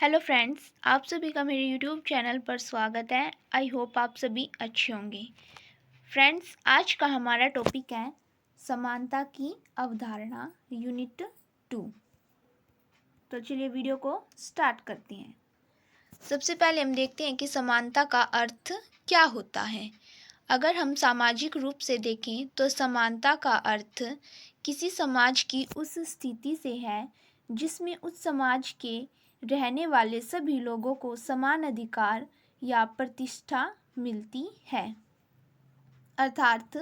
Hello friends, आप सभी का मेरे यूट्यूब चैनल पर स्वागत है। आई होप आप सभी अच्छे होंगे। फ्रेंड्स, आज का हमारा टॉपिक है समानता की अवधारणा, यूनिट 2। तो चलिए वीडियो को स्टार्ट करते हैं। सबसे पहले हम देखते हैं कि समानता का अर्थ क्या होता है। अगर हम सामाजिक रूप से देखें तो समानता का अर्थ किसी समाज की उस स्थिति से है जिसमें उस समाज के रहने वाले सभी लोगों को समान अधिकार या प्रतिष्ठा मिलती है। अर्थात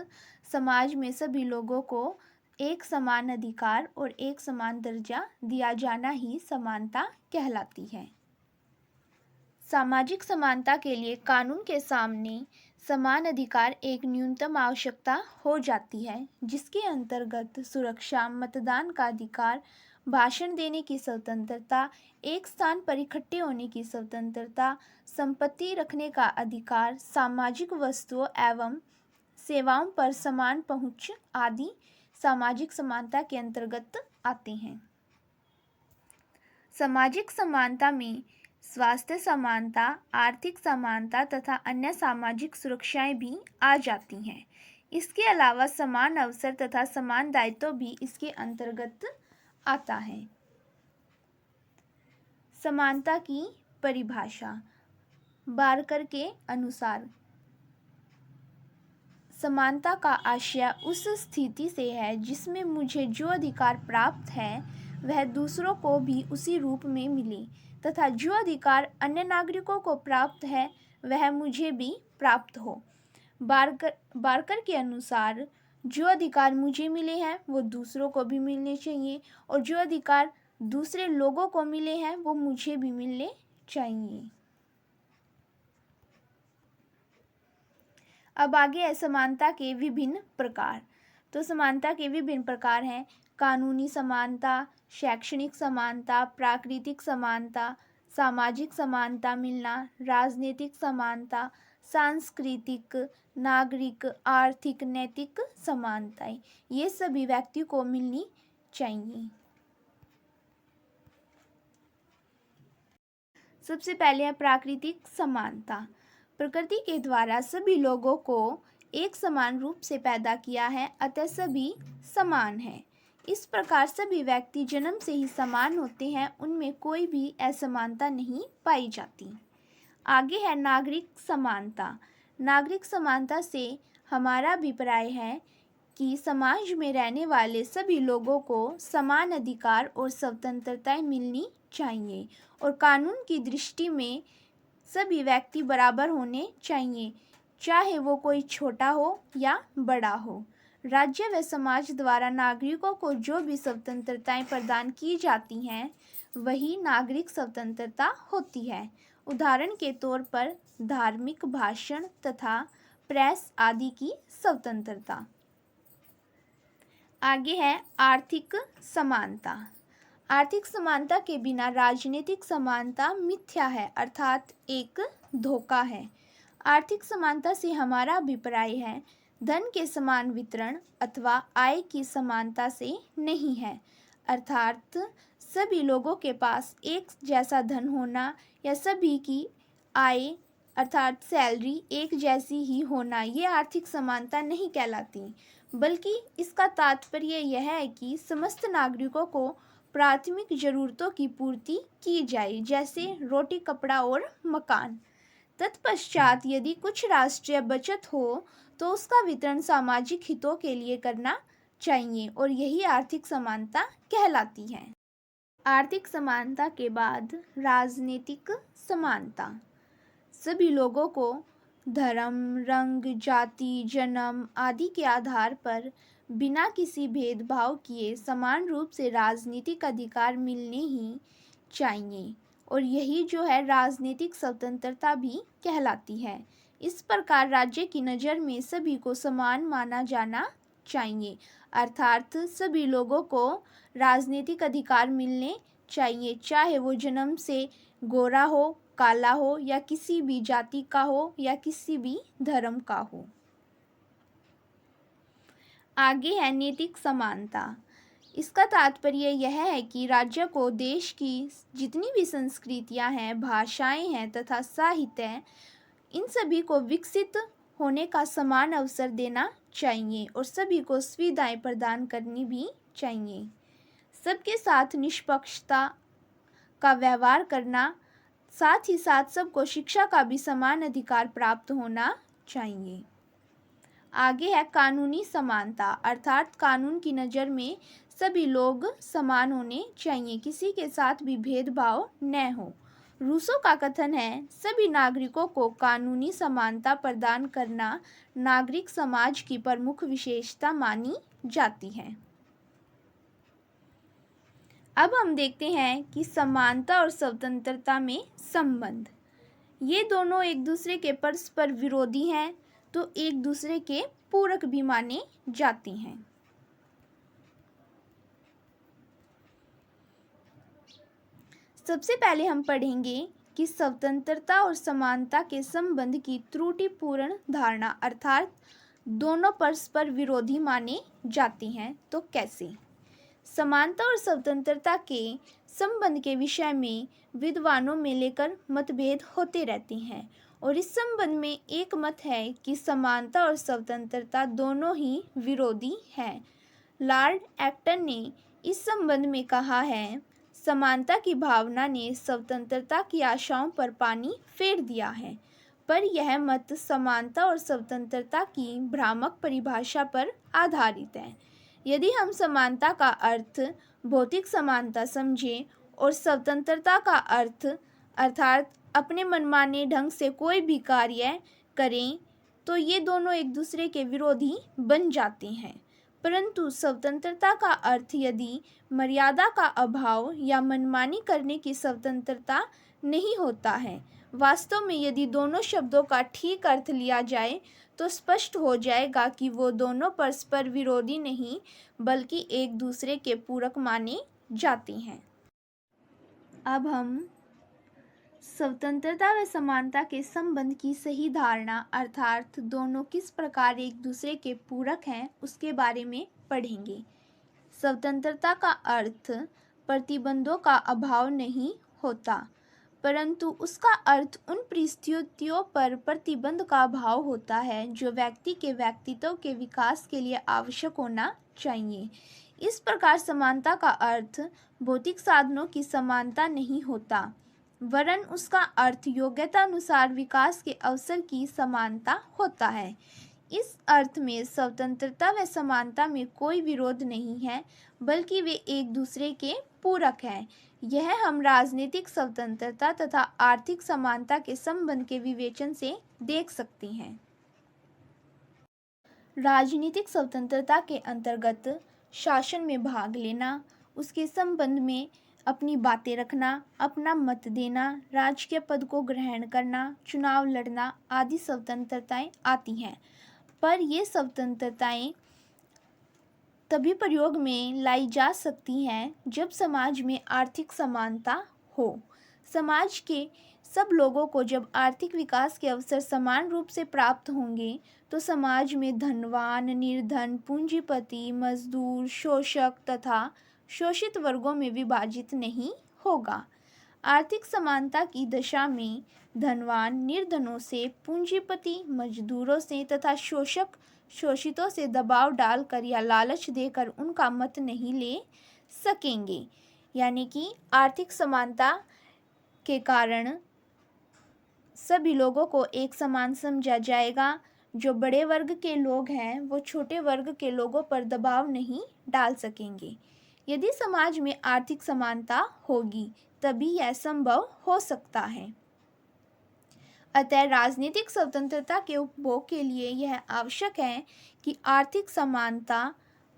समाज में सभी लोगों को एक समान अधिकार और एक समान दर्जा दिया जाना ही समानता कहलाती है। सामाजिक समानता के लिए कानून के सामने समान अधिकार एक न्यूनतम आवश्यकता हो जाती है, जिसके अंतर्गत सुरक्षा, मतदान का अधिकार, भाषण देने की स्वतंत्रता, एक स्थान पर इकट्ठे होने की स्वतंत्रता, संपत्ति रखने का अधिकार, सामाजिक वस्तुओं एवं सेवाओं पर समान पहुंच आदि सामाजिक समानता के अंतर्गत आते हैं। सामाजिक समानता में स्वास्थ्य समानता, आर्थिक समानता तथा अन्य सामाजिक सुरक्षाएं भी आ जाती हैं। इसके अलावा समान अवसर तथा समान दायित्व भी इसके अंतर्गत आता है। समानता की परिभाषा बारकर के अनुसार समानता का आशय उस स्थिति से है जिसमें मुझे जो अधिकार प्राप्त है वह दूसरों को भी उसी रूप में मिले तथा जो अधिकार अन्य नागरिकों को प्राप्त है वह मुझे भी प्राप्त हो। बारकर के अनुसार जो अधिकार मुझे मिले हैं वो दूसरों को भी मिलने चाहिए और जो अधिकार दूसरे लोगों को मिले हैं वो मुझे भी मिलने चाहिए। अब आगे है समानता के विभिन्न प्रकार। तो समानता के विभिन्न प्रकार हैं कानूनी समानता, शैक्षणिक समानता, प्राकृतिक समानता, सामाजिक समानता मिलना, राजनीतिक समानता, सांस्कृतिक, नागरिक, आर्थिक, नैतिक समानताएं। ये सभी व्यक्ति को मिलनी चाहिए। सबसे पहले है प्राकृतिक समानता। प्रकृति के द्वारा सभी लोगों को एक समान रूप से पैदा किया है, अतः सभी समान हैं। इस प्रकार सभी व्यक्ति जन्म से ही समान होते हैं, उनमें कोई भी असमानता नहीं पाई जाती। आगे है नागरिक समानता। नागरिक समानता से हमारा अभिप्राय है कि समाज में रहने वाले सभी लोगों को समान अधिकार और स्वतंत्रताएं मिलनी चाहिए और कानून की दृष्टि में सभी व्यक्ति बराबर होने चाहिए, चाहे वो कोई छोटा हो या बड़ा हो। राज्य व समाज द्वारा नागरिकों को जो भी स्वतंत्रताएं प्रदान की जाती हैं वही नागरिक स्वतंत्रता होती है। उदाहरण के तौर पर धार्मिक भाषण तथा प्रेस आदि की स्वतंत्रता। आगे है आर्थिक समानता। आर्थिक समानता के बिना राजनीतिक समानता मिथ्या है, अर्थात एक धोखा है। आर्थिक समानता से हमारा अभिप्राय है धन के समान वितरण अथवा आय की समानता से नहीं है, अर्थात सभी लोगों के पास एक जैसा धन होना या सभी की आय अर्थात सैलरी एक जैसी ही होना ये आर्थिक समानता नहीं कहलाती, बल्कि इसका तात्पर्य यह है कि समस्त नागरिकों को प्राथमिक जरूरतों की पूर्ति की जाए, जैसे रोटी, कपड़ा और मकान। तत्पश्चात यदि कुछ राष्ट्रीय बचत हो तो उसका वितरण सामाजिक हितों के लिए करना चाहिए और यही आर्थिक समानता कहलाती है। आर्थिक समानता के बाद राजनीतिक समानता। सभी लोगों को धर्म, रंग, जाति, जन्म आदि के आधार पर बिना किसी भेदभाव किए समान रूप से राजनीतिक अधिकार मिलने ही चाहिए और यही जो है राजनीतिक स्वतंत्रता भी कहलाती है। इस प्रकार राज्य की नज़र में सभी को समान माना जाना चाहिए, अर्थात सभी लोगों को राजनीतिक अधिकार मिलने चाहिए, चाहे वो जन्म से गोरा हो, काला हो या किसी भी जाति का हो या किसी भी धर्म का हो। आगे है नैतिक समानता। इसका तात्पर्य यह है कि राज्य को देश की जितनी भी संस्कृतियां हैं, भाषाएं हैं तथा साहित्य है, इन सभी को विकसित होने का समान अवसर देना चाहिए और सभी को सुविधाएं प्रदान करनी भी चाहिए। सबके साथ निष्पक्षता का व्यवहार करना, साथ ही साथ सबको शिक्षा का भी समान अधिकार प्राप्त होना चाहिए। आगे है कानूनी समानता, अर्थात कानून की नज़र में सभी लोग समान होने चाहिए, किसी के साथ भी भेदभाव न हो। रूसो का कथन है, सभी नागरिकों को कानूनी समानता प्रदान करना नागरिक समाज की प्रमुख विशेषता मानी जाती है। अब हम देखते हैं कि समानता और स्वतंत्रता में संबंध। ये दोनों एक दूसरे के परस्पर विरोधी हैं, तो एक दूसरे के पूरक भी माने जाती हैं। सबसे पहले हम पढ़ेंगे कि स्वतंत्रता और समानता के संबंध की त्रुटिपूर्ण धारणा, अर्थात दोनों परस्पर विरोधी माने जाती हैं, तो कैसे। समानता और स्वतंत्रता के संबंध के विषय में विद्वानों में लेकर मतभेद होते रहते हैं और इस संबंध में एक मत है कि समानता और स्वतंत्रता दोनों ही विरोधी हैं। लॉर्ड एक्टन ने इस संबंध में कहा है, समानता की भावना ने स्वतंत्रता की आशाओं पर पानी फेर दिया है, पर यह मत समानता और स्वतंत्रता की भ्रामक परिभाषा पर आधारित है। यदि हम समानता का अर्थ भौतिक समानता समझें और स्वतंत्रता का अर्थ अर्थात अपने मनमाने ढंग से कोई भी कार्य करें, तो ये दोनों एक दूसरे के विरोधी बन जाते हैं। परंतु स्वतंत्रता का अर्थ यदि मर्यादा का अभाव या मनमानी करने की स्वतंत्रता नहीं होता है। वास्तव में यदि दोनों शब्दों का ठीक अर्थ लिया जाए तो स्पष्ट हो जाएगा कि वो दोनों परस्पर विरोधी नहीं बल्कि एक दूसरे के पूरक माने जाते हैं। अब हम स्वतंत्रता व समानता के संबंध की सही धारणा, अर्थात दोनों किस प्रकार एक दूसरे के पूरक हैं, उसके बारे में पढ़ेंगे। स्वतंत्रता का अर्थ प्रतिबंधों का अभाव नहीं होता, परंतु उसका अर्थ उन परिस्थितियों पर प्रतिबंध का अभाव होता है जो व्यक्ति के व्यक्तित्व के विकास के लिए आवश्यक होना चाहिए। इस प्रकार समानता का अर्थ भौतिक साधनों की समानता नहीं होता, वरन उसका अर्थ योग्यता अनुसार विकास के अवसर की समानता होता है। इस अर्थ में स्वतंत्रता व समानता में कोई विरोध नहीं है, बल्कि वे एक दूसरे के पूरक हैं। यह हम राजनीतिक स्वतंत्रता तथा आर्थिक समानता के संबंध के विवेचन से देख सकते हैं। राजनीतिक स्वतंत्रता के अंतर्गत शासन में भाग लेना, उसके संबंध में अपनी बातें रखना, अपना मत देना, राजकीय पद को ग्रहण करना, चुनाव लड़ना आदि स्वतंत्रताएं आती हैं। पर ये स्वतंत्रताएं तभी प्रयोग में लाई जा सकती हैं जब समाज में आर्थिक समानता हो। समाज के सब लोगों को जब आर्थिक विकास के अवसर समान रूप से प्राप्त होंगे तो समाज में धनवान, निर्धन, पूंजीपति, मजदूर, शोषक तथा शोषित वर्गों में विभाजित नहीं होगा। आर्थिक समानता की दशा में धनवान निर्धनों से, पूंजीपति मजदूरों से तथा शोषक शोषितों से दबाव डालकर या लालच देकर उनका मत नहीं ले सकेंगे। यानी कि आर्थिक समानता के कारण सभी लोगों को एक समान समझा जाएगा। जो बड़े वर्ग के लोग हैं वो छोटे वर्ग के लोगों पर दबाव नहीं डाल सकेंगे। यदि समाज में आर्थिक समानता होगी तभी यह संभव हो सकता है। अतः राजनीतिक स्वतंत्रता के उपभोग के लिए यह आवश्यक है कि आर्थिक समानता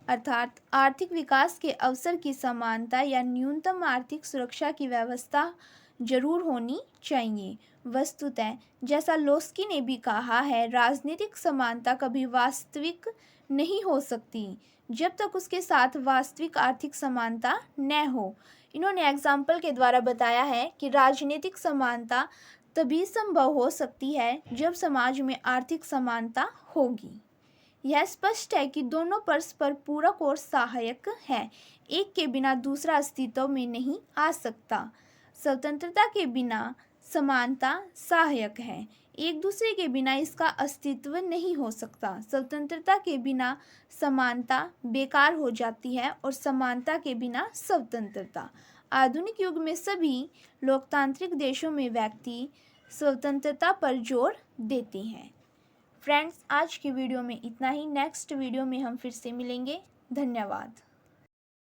अर्थात आर्थिक विकास के अवसर की समानता या न्यूनतम आर्थिक सुरक्षा की व्यवस्था जरूर होनी चाहिए। वस्तुतः जैसा लोस्की ने भी कहा है, राजनीतिक समानता कभी वास्तविक नहीं हो सकती जब तक उसके साथ वास्तविक आर्थिक समानता न हो। इन्होंने एग्जाम्पल के द्वारा बताया है कि राजनीतिक समानता तभी संभव हो सकती है जब समाज में आर्थिक समानता होगी। यह स्पष्ट है कि दोनों परस्पर पूरक और सहायक हैं। एक के बिना दूसरा अस्तित्व में नहीं आ सकता। स्वतंत्रता के बिना समानता सहायक है। एक दूसरे के बिना इसका अस्तित्व नहीं हो सकता। स्वतंत्रता के बिना समानता बेकार हो जाती है और समानता के बिना स्वतंत्रता। आधुनिक युग में सभी लोकतांत्रिक देशों में व्यक्ति स्वतंत्रता पर जोर देती हैं। फ्रेंड्स, आज की वीडियो में इतना ही। नेक्स्ट वीडियो में हम फिर से मिलेंगे। धन्यवाद।